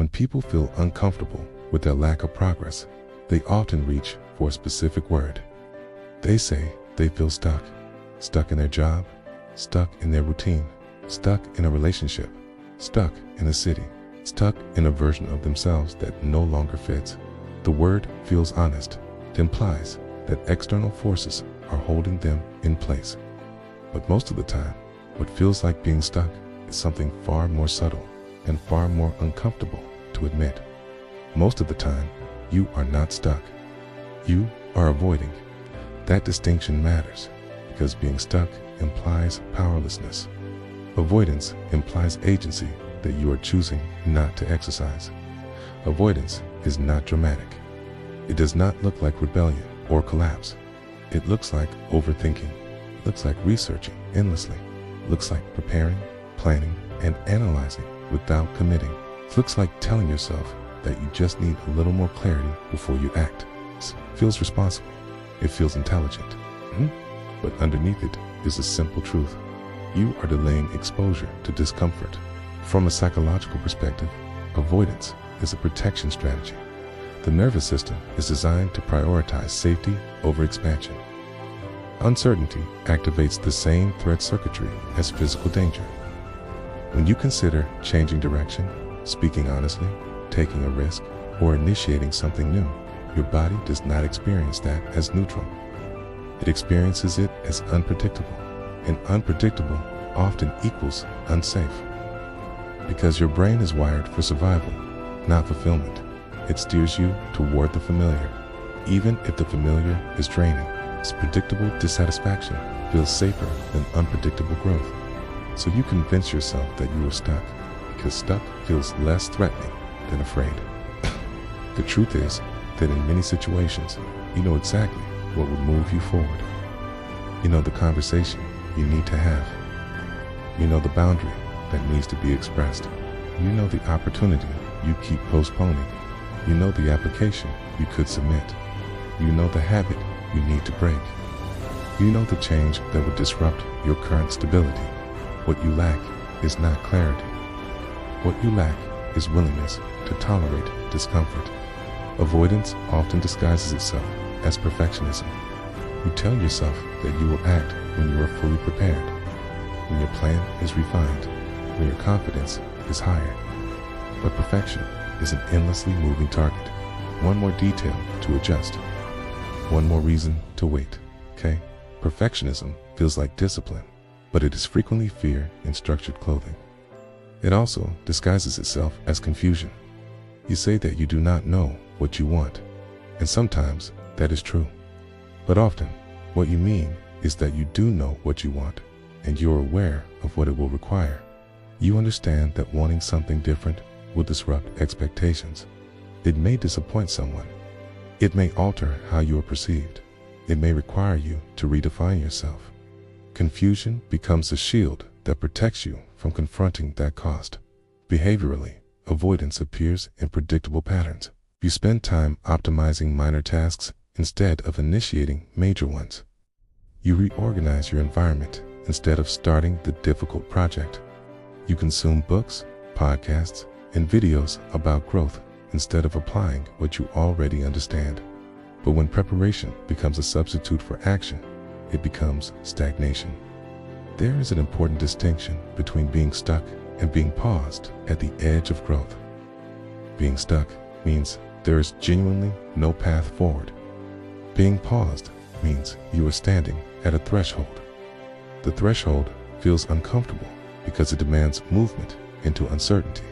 When people feel uncomfortable with their lack of progress, they often reach for a specific word. They say they feel stuck. Stuck in their job, stuck in their routine, stuck in a relationship, stuck in a city, stuck in a version of themselves that no longer fits. The word feels honest. It implies that external forces are holding them in place. But most of the time, what feels like being stuck is something far more subtle and far more uncomfortable to admit. Most of the time, you are not stuck. You are avoiding. That distinction matters because being stuck implies powerlessness. Avoidance implies agency that you are choosing not to exercise. Avoidance is not dramatic. It does not look like rebellion or collapse. It looks like overthinking. It looks like researching endlessly. It looks like preparing, planning, and analyzing without committing. It looks like telling yourself that you just need a little more clarity before you act. It feels responsible. It feels intelligent. But underneath it is a simple truth. You are delaying exposure to discomfort. From a psychological perspective, avoidance is a protection strategy. The nervous system is designed to prioritize safety over expansion. Uncertainty activates the same threat circuitry as physical danger. When you consider changing direction, speaking honestly, taking a risk, or initiating something new, your body does not experience that as neutral. It experiences it as unpredictable, and unpredictable often equals unsafe. Because your brain is wired for survival, not fulfillment, it steers you toward the familiar. Even if the familiar is draining, its predictable dissatisfaction feels safer than unpredictable growth. So you convince yourself that you are stuck, because stuck feels less threatening than afraid. The truth is that in many situations, you know exactly what will move you forward. You know the conversation you need to have. You know the boundary that needs to be expressed. You know the opportunity you keep postponing. You know the application you could submit. You know the habit you need to break. You know the change that would disrupt your current stability. What you lack is not clarity. What you lack is willingness to tolerate discomfort. Avoidance often disguises itself as perfectionism. You tell yourself that you will act when you are fully prepared, when your plan is refined, when your confidence is higher. But perfection is an endlessly moving target. One more detail to adjust. One more reason to wait, okay? Perfectionism feels like discipline, but it is frequently fear in structured clothing. It also disguises itself as confusion. You say that you do not know what you want, and sometimes that is true. But often, what you mean is that you do know what you want, and you are aware of what it will require. You understand that wanting something different will disrupt expectations. It may disappoint someone. It may alter how you are perceived. It may require you to redefine yourself. Confusion becomes a shield that protects you from confronting that cost. Behaviorally, avoidance appears in predictable patterns. You spend time optimizing minor tasks instead of initiating major ones. You reorganize your environment instead of starting the difficult project. You consume books, podcasts, and videos about growth instead of applying what you already understand. But when preparation becomes a substitute for action, it becomes stagnation. There is an important distinction between being stuck and being paused at the edge of growth. Being stuck means there is genuinely no path forward. Being paused means you are standing at a threshold. The threshold feels uncomfortable because it demands movement into uncertainty.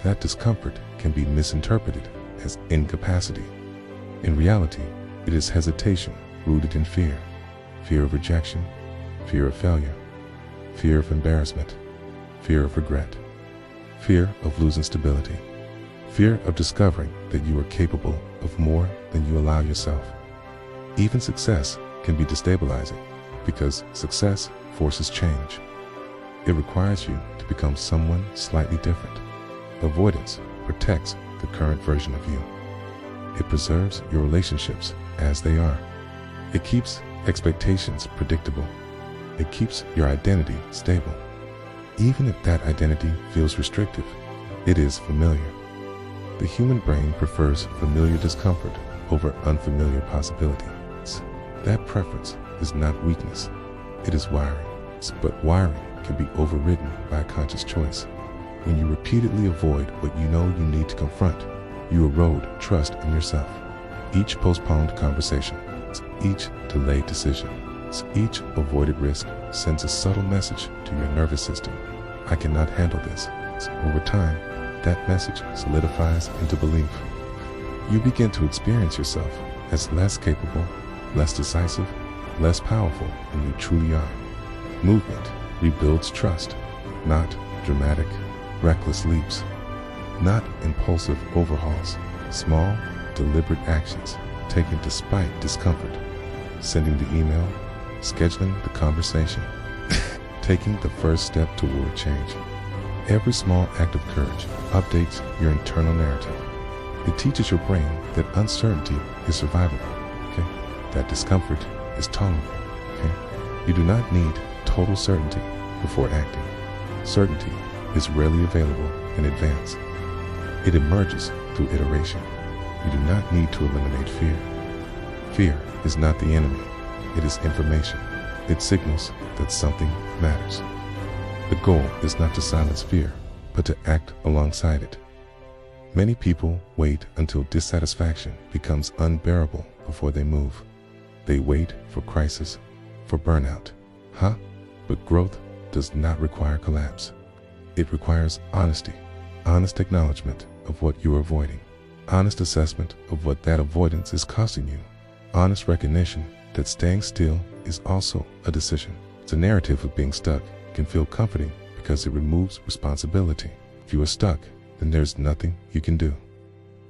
That discomfort can be misinterpreted as incapacity. In reality, it is hesitation rooted in fear. Fear of rejection, fear of failure, fear of embarrassment, fear of regret, fear of losing stability, fear of discovering that you are capable of more than you allow yourself. Even success can be destabilizing because success forces change. It requires you to become someone slightly different. Avoidance protects the current version of you. It preserves your relationships as they are. It keeps expectations predictable. It keeps your identity stable. Even if that identity feels restrictive, it is familiar. The human brain prefers familiar discomfort over unfamiliar possibilities. That preference is not weakness, it is wiring. But wiring can be overridden by a conscious choice. When you repeatedly avoid what you know you need to confront, you erode trust in yourself. Each postponed conversation, each delayed decision, each avoided risk sends a subtle message to your nervous system. I cannot handle this. Over time, that message solidifies into belief. You begin to experience yourself as less capable, less decisive, less powerful than you truly are. Movement rebuilds trust, not dramatic, reckless leaps, not impulsive overhauls, small, deliberate actions taken despite discomfort. Sending the email, scheduling the conversation, taking the first step toward change. Every small act of courage updates your internal narrative. It teaches your brain that uncertainty is survivable, okay? That discomfort is tolerable, okay? You do not need total certainty before acting. Certainty is rarely available in advance. It emerges through iteration. You do not need to eliminate fear. Fear is not the enemy. It is information. It signals that something matters. The goal is not to silence fear, but to act alongside it. Many people wait until dissatisfaction becomes unbearable before they move. They wait for crisis, for burnout. But growth does not require collapse. It requires honesty, honest acknowledgement of what you are avoiding, honest assessment of what that avoidance is costing you, honest recognition that staying still is also a decision. The narrative of being stuck can feel comforting because it removes responsibility. If you are stuck, then there's nothing you can do.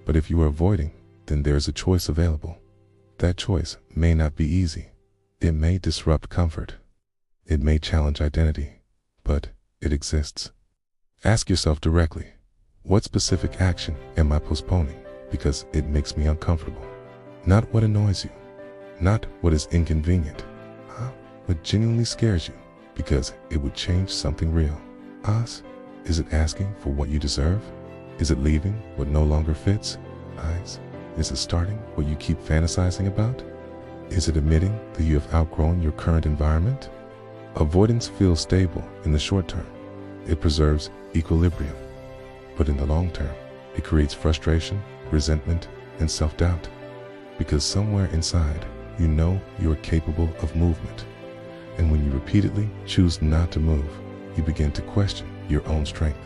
But if you are avoiding, then there's a choice available. That choice may not be easy. It may disrupt comfort. It may challenge identity, but it exists. Ask yourself directly, what specific action am I postponing because it makes me uncomfortable? Not what annoys you, not what is inconvenient, what genuinely scares you because it would change something real. Is it asking for what you deserve? Is it leaving what no longer fits? Is it starting what you keep fantasizing about? Is it admitting that you have outgrown your current environment? Avoidance feels stable in the short term. It preserves equilibrium. But in the long term, it creates frustration, resentment, and self-doubt. Because somewhere inside, you know you are capable of movement. And when you repeatedly choose not to move, you begin to question your own strength.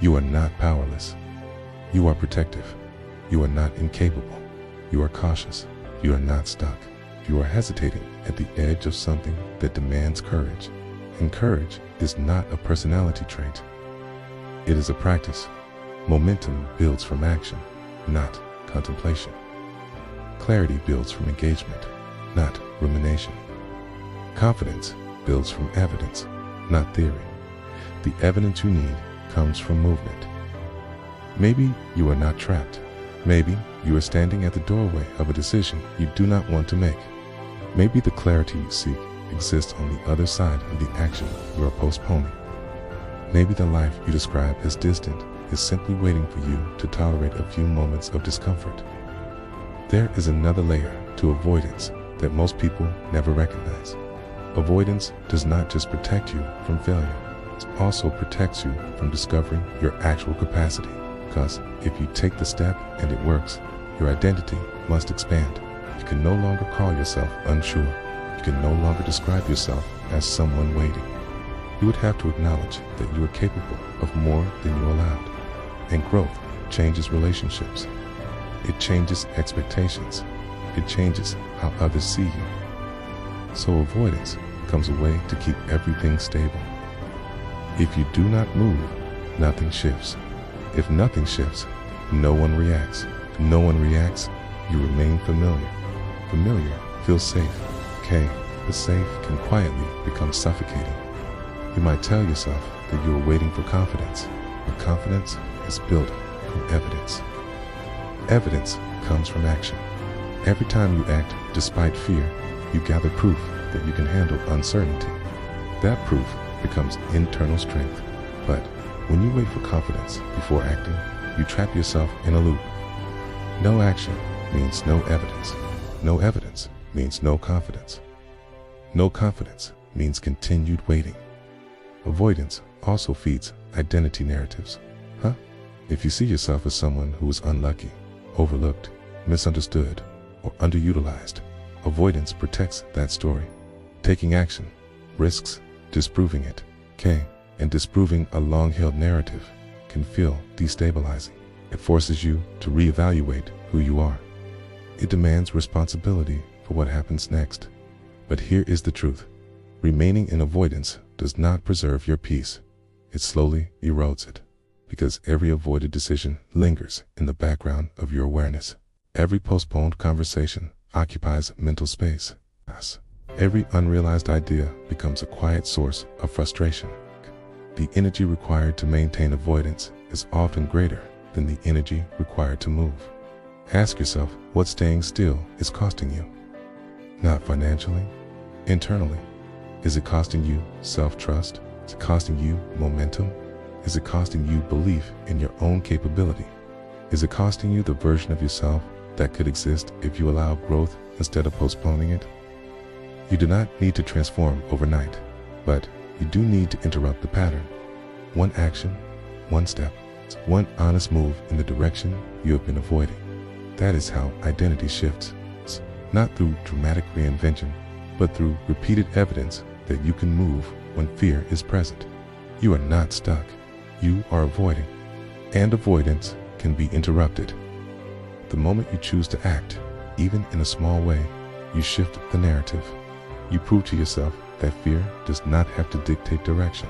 You are not powerless. You are protective. You are not incapable. You are cautious. You are not stuck. You are hesitating at the edge of something that demands courage. And courage is not a personality trait. It is a practice. Momentum builds from action, not contemplation. Clarity builds from engagement, not rumination. Confidence builds from evidence, not theory. The evidence you need comes from movement. Maybe you are not trapped. Maybe you are standing at the doorway of a decision you do not want to make. Maybe the clarity you seek exists on the other side of the action you are postponing. Maybe the life you describe as distant is simply waiting for you to tolerate a few moments of discomfort. There is another layer to avoidance that most people never recognize. Avoidance does not just protect you from failure, it also protects you from discovering your actual capacity. Because if you take the step and it works, your identity must expand. You can no longer call yourself unsure. You can no longer describe yourself as someone waiting. You would have to acknowledge that you are capable of more than you allowed. And growth changes relationships. It changes expectations. It changes how others see you. So avoidance becomes a way to keep everything stable. If you do not move, nothing shifts. If nothing shifts, no one reacts. If no one reacts, you remain familiar. Familiar feels safe, okay, but safe can quietly become suffocating. You might tell yourself that you are waiting for confidence, but confidence is built from evidence. Evidence comes from action. Every time you act despite fear, you gather proof that you can handle uncertainty. That proof becomes internal strength. But when you wait for confidence before acting, you trap yourself in a loop. No action means no evidence. No evidence means no confidence. No confidence means continued waiting. Avoidance also feeds identity narratives. If you see yourself as someone who is unlucky, overlooked, misunderstood, or underutilized, avoidance protects that story. Taking action risks disproving it. And disproving a long-held narrative can feel destabilizing. It forces you to reevaluate who you are. It demands responsibility for what happens next. But here is the truth. Remaining in avoidance does not preserve your peace. It slowly erodes it. Because every avoided decision lingers in the background of your awareness. Every postponed conversation occupies mental space. Every unrealized idea becomes a quiet source of frustration. The energy required to maintain avoidance is often greater than the energy required to move. Ask yourself what staying still is costing you. Not financially, internally. Is it costing you self-trust? Is it costing you momentum? Is it costing you belief in your own capability? Is it costing you the version of yourself that could exist if you allow growth instead of postponing it? You do not need to transform overnight, but you do need to interrupt the pattern. One action, one step, one honest move in the direction you have been avoiding. That is how identity shifts. Not through dramatic reinvention, but through repeated evidence that you can move when fear is present. You are not stuck. You are avoiding. And avoidance can be interrupted. The moment you choose to act, even in a small way, you shift the narrative. You prove to yourself that fear does not have to dictate direction.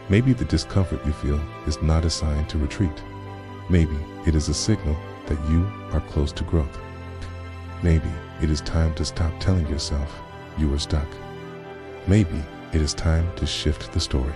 Maybe the discomfort you feel is not a sign to retreat. Maybe it is a signal that you are close to growth. Maybe it is time to stop telling yourself you are stuck. Maybe it is time to shift the story.